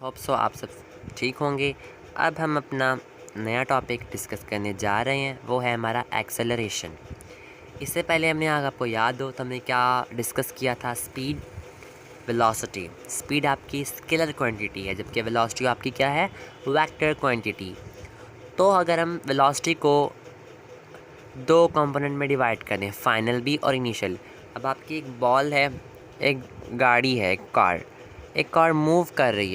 Hope so आप सब ठीक होंगे। अब हम अपना नया टॉपिक डिस्कस करने जा रहे हैं, वो है हमारा एक्सेलरेशन। इससे पहले हमने अगर आपको याद हो तो हमने क्या डिस्कस किया था, स्पीड, वेलोसिटी। स्पीड आपकी स्केलर क्वांटिटी है, जबकि वेलोसिटी आपकी क्या है, वेक्टर क्वांटिटी। तो अगर हम वेलोसिटी को दो कंपोनेंट में डिवाइड करें, फाइनल भी और इनिशियल। अब आपकी एक बॉल है, एक गाड़ी है, एक कार मूव कर रही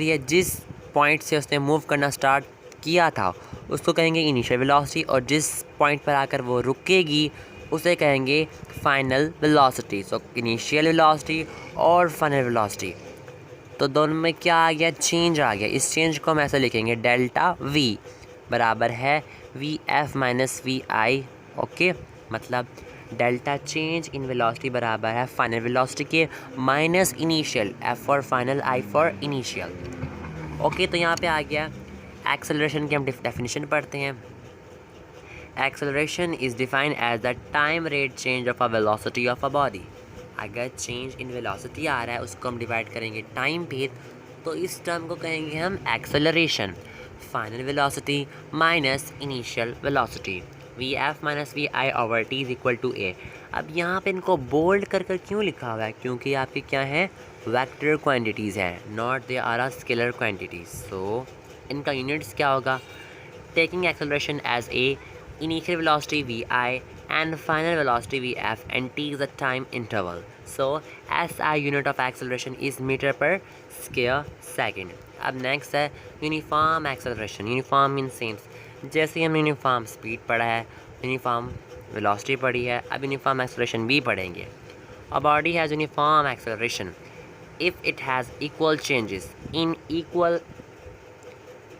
है। जिस पॉइंट से उसने मूव करना स्टार्ट किया था उसको कहेंगे इनिशियल वेलोसिटी, और जिस पॉइंट पर आकर वो रुकेगी उसे कहेंगे final velocity. So initial velocity और फाइनल वेलोसिटी, तो दोनों में क्या आ गया, चेंज आ गया। इस चेंज को हम ऐसे लिखेंगे, डेल्टा वी बराबर है v F minus we i. Okay, मतलब डेल्टा चेंज इन वेलोसिटी बराबर है फाइनल वेलोसिटी के minus initial, f for final, i for initial. Okay, तो यहाँ पे आ गया एक्सेलरेशन की। हम डेफिनेशन पढ़ते हैं। Acceleration is defined as the time rate change of a velocity of a body. अगर चेंज इन वेलोसिटी आ रहा है उसको हम डिवाइड करेंगे टाइम पे, तो इस टर्म को कहेंगे हम acceleration. Final velocity minus initial velocity, V F minus we I over T is equal to A. अब यहाँ पे इनको बोल्ड कर क्यों लिखा हुआ है, क्योंकि आपकी क्या है, वेक्टर क्वांटिटीज़ हैं, not they are uh scalar quantities. So इनका यूनिट्स क्या होगा, taking acceleration as a initial velocity vi and final velocity vf, and t is the time interval. So SI unit of acceleration is meter per square second. अब next है uniform acceleration. Uniform mean same. जैसे हम uniform speed पढ़ा है, uniform velocity पढ़ी है, अब uniform acceleration भी पढ़ेंगे। A body has uniform acceleration if it has equal changes in equal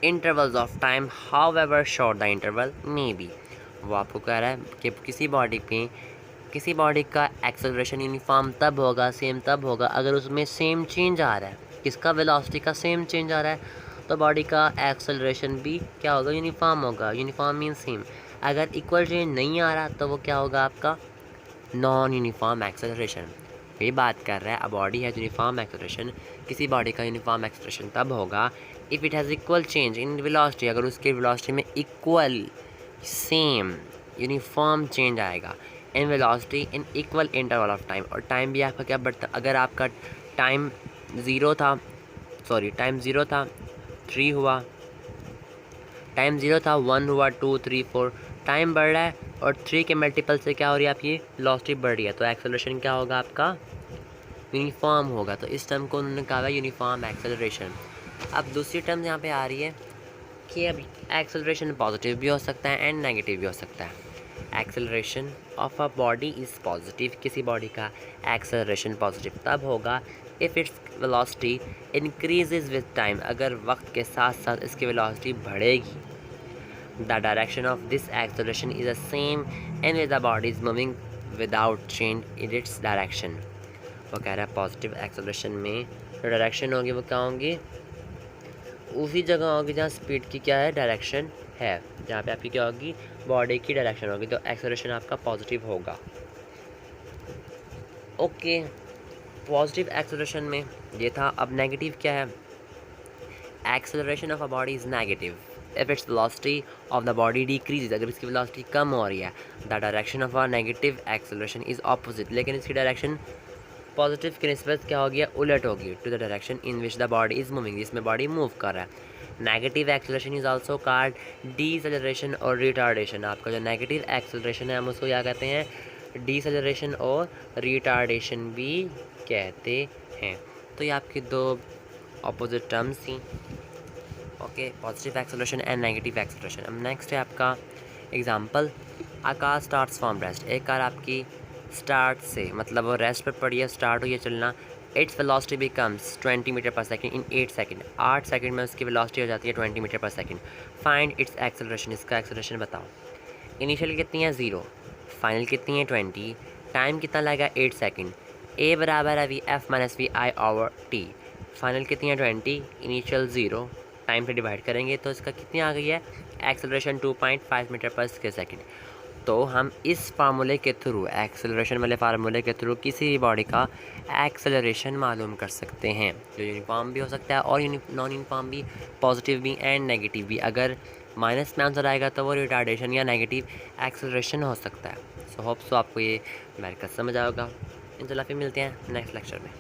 intervals of time, however short the interval may be। वो आपको कह रहा है कि किसी बॉडी का एक्सेलरेशन यूनिफॉर्म तब होगा, सेम तब होगा, अगर उसमें सेम चेंज आ रहा है। किसका, वेलोसिटी का सेम चेंज आ रहा है, तो बॉडी का एक्सेलरेशन भी क्या होगा, यूनिफॉर्म होगा। Uniform mean same. अगर इक्वल चेंज नहीं आ रहा तो वो क्या होगा, आपका नॉन यूनिफॉर्म एक्सेलरेशन। ये बात कर रहा है, a body has uniform acceleration, किसी बॉडी का यूनिफॉर्म एक्सेलरेशन तब होगा if it has equal change in velocity, अगर उसके वेलोसिटी में इक्वल, सेम, यूनिफॉर्म चेंज आएगा in velocity in equal interval of time. और टाइम भी आपका क्या बढ़ता, अगर आपका टाइम ज़ीरो था, 3 हुआ, टाइम 0 था, 1 हुआ, 2, 3, 4, टाइम बढ़ रहा है और 3 के मल्टीपल से क्या हो रही है आपकी वेलोसिटी बढ़ रही है, तो एक्सेलरेशन क्या होगा, आपका यूनिफॉर्म होगा। तो इस टर्म को उन्होंने कहा है यूनिफॉर्म एक्सेलरेशन। अब दूसरी टर्म यहाँ पे आ रही है कि अब एक्सेलरेशन पॉजिटिव भी हो सकता है एंड नेगेटिव भी हो सकता है। Acceleration of a body is positive, किसी बॉडी का एक्सेलरेशन पॉजिटिव तब होगा if its velocity increases with time, अगर वक्त के साथ साथ इसकी वेलोसिटी बढ़ेगी। The direction of this acceleration is the same and with the body is moving without change in its direction. वो कह रहा है पॉजिटिव एक्सेलरेशन में जो डायरेक्शन होगी वो क्या होंगी, उसी जगह होगी जहाँ स्पीड की क्या है, डायरेक्शन है, जहाँ पे आपकी क्या होगी, बॉडी की डायरेक्शन होगी, तो एक्सेलरेशन आपका पॉजिटिव होगा। ओके, पॉजिटिव एक्सेलरेशन में ये था। अब नेगेटिव क्या है, acceleration of a body is negative if its velocity of the body decrease, अगर इसकी वेलोसिटी कम हो रही है। The direction of a negative acceleration is opposite, लेकिन इसकी डायरेक्शन पॉजिटिव की निस्बत क्या होगी, उलट होगी, to the direction in which the body is moving, जिसमें बॉडी मूव कर रहा है। Negative acceleration is also called deceleration और रिटार्डेशन। आपका जो नेगेटिव एक्सेलरेशन है हम उसको क्या कहते हैं, डीसेलरेशन और रिटार्डेशन भी कहते हैं। तो ये आपकी दो अपोजिट टर्म्स थी। Okay, positive acceleration and negative acceleration. अब नेक्स्ट है आपका example, a car starts from rest. एक कार आपकी स्टार्ट से, मतलब वो रेस्ट पर पड़ी है, स्टार्ट हुई है चलना, इट्स वेलोसिटी बिकम्स 20 मीटर पर सेकंड इन 8 सेकंड। 8 सेकंड में उसकी वेलोसिटी हो जाती है 20 मीटर पर सेकंड। फाइंड इट्स एक्सेलरेशन, इसका एक्सेलरेशन बताओ। इनिशियल कितनी है 0, फाइनल कितनी है 20, टाइम कितना लगेगा 8 सेकंड। ए बराबर है v F minus we I over t. Final कितनी है 20, इनिशियल 0, टाइम पे डिवाइड करेंगे तो इसका कितनी आ गई है, एक्सेलरेशन 2.5 मीटर पर सेकंड। तो हम इस फार्मूले के थ्रू, एक्सेलरेशन वाले फार्मूले के थ्रू किसी भी बॉडी का एक्सेलरेशन मालूम कर सकते हैं, जो यूनिफॉर्म भी हो सकता है और नॉन यूनिफॉर्म भी, पॉजिटिव भी एंड नेगेटिव भी। अगर माइनस में आंसर आएगा तो वो रिटार्डेशन या नेगेटिव एक्सेलरेशन हो सकता है। सो होप सो आपको ये मेरे समझ आएगा। इंशाल्लाह फिर मिलते हैं नेक्स्ट लेक्चर में।